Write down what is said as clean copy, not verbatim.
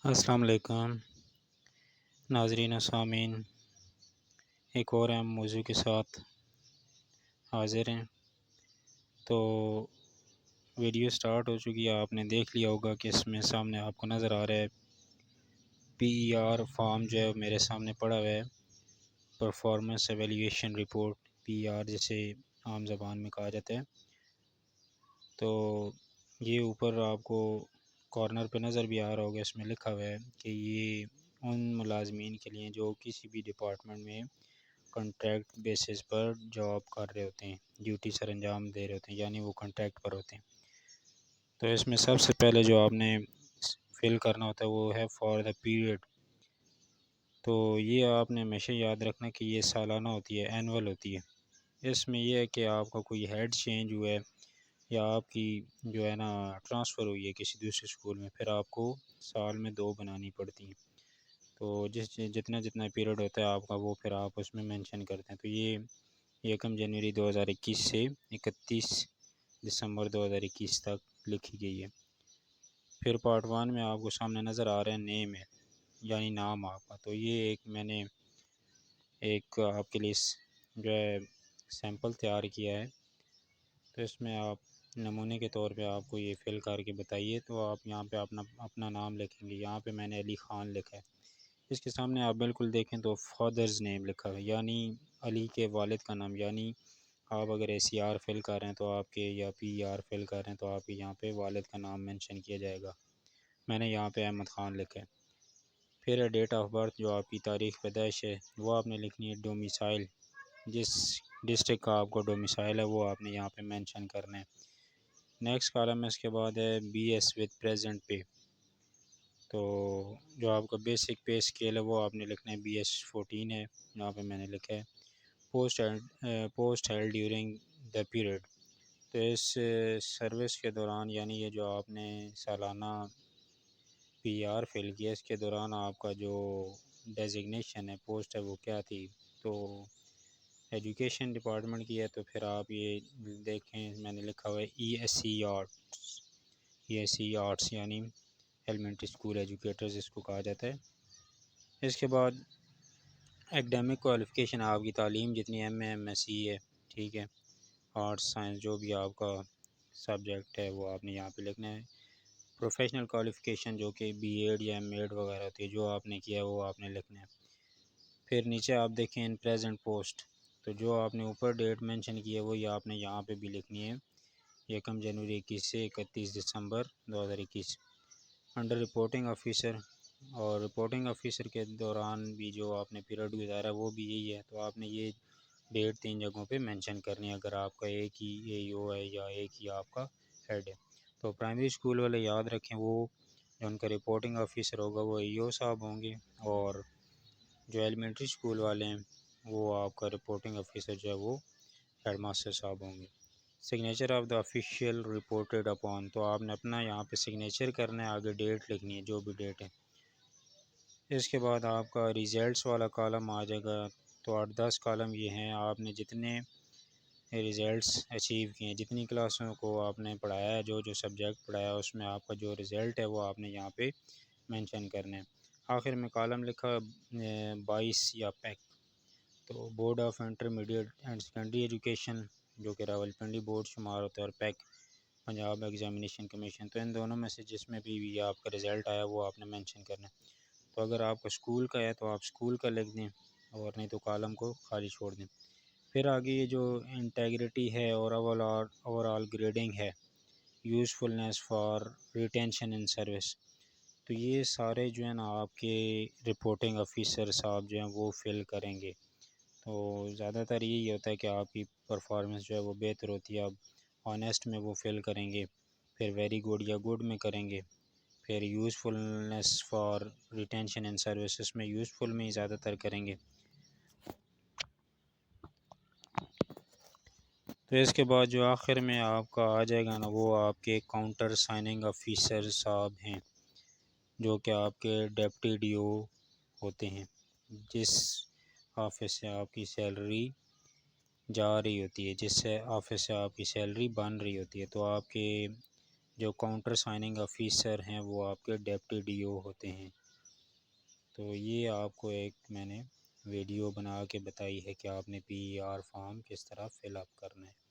السلام علیکم ناظرین و سامعین، ایک اور اہم موضوع کے ساتھ حاضر ہیں۔ تو ویڈیو سٹارٹ ہو چکی ہے، آپ نے دیکھ لیا ہوگا کہ اس میں سامنے آپ کو نظر آ رہا ہے PER فارم جو ہے میرے سامنے پڑا ہوا ہے، پرفارمنس ایویلیویشن رپورٹ PER جسے عام زبان میں کہا جاتا ہے۔ تو یہ اوپر آپ کو کارنر پہ نظر بھی آ رہا ہوگا، اس میں لکھا ہوا ہے کہ یہ ان ملازمین کے لیے جو کسی بھی ڈپارٹمنٹ میں کنٹریکٹ بیسس پر جاب کر رہے ہوتے ہیں، ڈیوٹی سر انجام دے رہے ہوتے ہیں، یعنی وہ کنٹریکٹ پر ہوتے ہیں۔ تو اس میں سب سے پہلے جو آپ نے فل کرنا ہوتا ہے وہ ہے فار دا پیریڈ۔ تو یہ آپ نے ہمیشہ یاد رکھنا کہ یہ سالانہ ہوتی ہے، اینول ہوتی ہے۔ اس میں یہ ہے کہ آپ کا کوئی ہیڈ چینج ہوا ہے یا آپ کی جو ہے نا ٹرانسفر ہوئی ہے کسی دوسرے اسکول میں، پھر آپ کو سال میں 2 بنانی پڑتی ہیں۔ تو جتنا پیریڈ ہوتا ہے آپ کا وہ پھر آپ اس میں مینشن کرتے ہیں۔ تو یہ 1 جنوری 2021 سے 31 دسمبر 2021 تک لکھی گئی ہے۔ پھر پارٹ 1 میں آپ کو سامنے نظر آ رہا ہے نیم ہے، یعنی نام آپ کا۔ تو یہ میں نے ایک آپ کے لیے جو ہے سیمپل تیار کیا ہے، تو اس میں آپ نمونے کے طور پہ آپ کو یہ فل کر کے بتائیے۔ تو آپ یہاں پہ اپنا نام لکھیں گے۔ یہاں پہ میں نے علی خان لکھا ہے، اس کے سامنے آپ بالکل دیکھیں تو فادرز نیم لکھا ہے، یعنی علی کے والد کا نام۔ یعنی آپ اگر ACR فل کر رہے ہیں تو آپ کے، یا PER فل کر رہے ہیں تو آپ کے یہاں پہ والد کا نام مینشن کیا جائے گا۔ میں نے یہاں پہ احمد خان لکھا ہے۔ پھر ڈیٹ آف برتھ، جو آپ کی تاریخ پیدائش ہے وہ آپ نے لکھنی ہے۔ ڈومیسائل، جس ڈسٹرکٹ کا آپ کو ڈومیسائل ہے وہ آپ نے یہاں پہ مینشن کرنا ہے۔ نیکسٹ کالم ہے، اس کے بعد ہے BS وتھ پریزنٹ پے۔ تو جو آپ کا بیسک پے اسکیل ہے وہ آپ نے لکھنا ہے BS 14 ہے، یہاں پہ میں نے لکھا ہے۔ Post held during the period, تو اس سروس کے دوران، یعنی یہ جو آپ نے سالانہ PER فل کیا اس کے دوران آپ کا جو ڈیزگنیشن ہے، پوسٹ ہے، وہ کیا تھی؟ تو ایجوکیشن ڈپارٹمنٹ کی ہے۔ تو پھر آپ یہ دیکھیں، میں نے لکھا ہوا ہے ESE آرٹس، یعنی ایلیمنٹری اسکول ایجوکیٹرز اس کو کہا جاتا ہے۔ اس کے بعد ایکڈیمک کوالیفیکیشن، آپ کی تعلیم جتنی MA MSc ہے، ٹھیک ہے، آرٹس سائنس جو بھی آپ کا سبجیکٹ ہے وہ آپ نے یہاں پہ لکھنا ہے۔ پروفیشنل کوالیفیکیشن جو کہ BEd یا MEd وغیرہ ہوتی ہے، جو آپ نے کیا ہے وہ آپ نے لکھنا ہے۔ پھر نیچے آپ دیکھیں ان پریزنٹ پوسٹ، تو جو آپ نے اوپر ڈیٹ مینشن کی ہے وہی آپ نے یہاں پہ بھی لکھنی ہے، 1 جنوری 21 سے 31 دسمبر 2021۔ انڈر رپورٹنگ آفیسر، اور رپورٹنگ آفیسر کے دوران بھی جو آپ نے پیریڈ گزارا وہ بھی یہی ہے۔ تو آپ نے یہ ڈیٹ 3 جگہوں پہ مینشن کرنی ہے اگر آپ کا ایک ہی AO ہے یا ایک ہی آپ کا ہیڈ ہے۔ تو پرائمری اسکول والے یاد رکھیں، وہ جو ان کا رپورٹنگ آفیسر ہوگا وہ AO صاحب ہوں گے، اور جو ایلیمنٹری اسکول والے ہیں وہ آپ کا رپورٹنگ آفیسر جو ہے وہ ہیڈ ماسٹر صاحب ہوں گے۔ Signature of the official reported upon, تو آپ نے اپنا یہاں پہ سگنیچر کرنا ہے، آگے ڈیٹ لکھنی ہے جو بھی ڈیٹ ہے۔ اس کے بعد آپ کا ریزلٹس والا کالم آ جائے گا۔ تو 8-10 کالم یہ ہیں، آپ نے جتنے ریزلٹس اچیو کیے ہیں، جتنی کلاسوں کو آپ نے پڑھایا ہے، جو سبجیکٹ پڑھایا ہے، اس میں آپ کا جو رزلٹ ہے وہ آپ نے یہاں پہ مینشن کرنا ہے۔ آخر میں کالم لکھا 22 یا پیک۔ تو board of intermediate and secondary education جو کہ راولپنڈی بورڈ شمار ہوتا ہے، اور پیک پنجاب ایگزامینیشن کمیشن، تو ان دونوں میں سے جس میں بھی آپ کا رزلٹ آیا وہ آپ نے مینشن کرنا ہے۔ تو اگر آپ کا اسکول کا ہے تو آپ اسکول کا لکھ دیں، اور نہیں تو کالم کو خالی چھوڑ دیں۔ پھر آگے یہ جو انٹیگریٹی ہے اور اوور آل گریڈنگ ہے، usefulness for retention in service, تو یہ سارے جو ہیں نا آپ کے رپورٹنگ آفیسر صاحب جو ہیں وہ فل کریں گے۔ تو زیادہ تر یہی ہوتا ہے کہ آپ کی پرفارمنس جو ہے وہ بہتر ہوتی ہے، اب آنیسٹ میں وہ فل کریں گے، پھر ویری گڈ یا گڈ میں کریں گے، پھر usefulness for retention in services میں یوزفل میں ہی زیادہ تر کریں گے۔ تو اس کے بعد جو آخر میں آپ کا آ جائے گا نا، وہ آپ کے کاؤنٹر سائننگ آفیسر صاحب ہیں، جو کہ آپ کے ڈپٹی DO ہوتے ہیں، جس آفس سے آپ کی سیلری جا رہی ہوتی ہے، جس سے آفس سے آپ کی سیلری بن رہی ہوتی ہے۔ تو آپ کے جو کاؤنٹر سائننگ آفیسر ہیں وہ آپ کے ڈیپٹی ڈی او ہوتے ہیں۔ تو یہ آپ کو ایک میں نے ویڈیو بنا کے بتائی ہے کہ آپ نے پی آر فارم کس طرح فل اپ کرنا ہے۔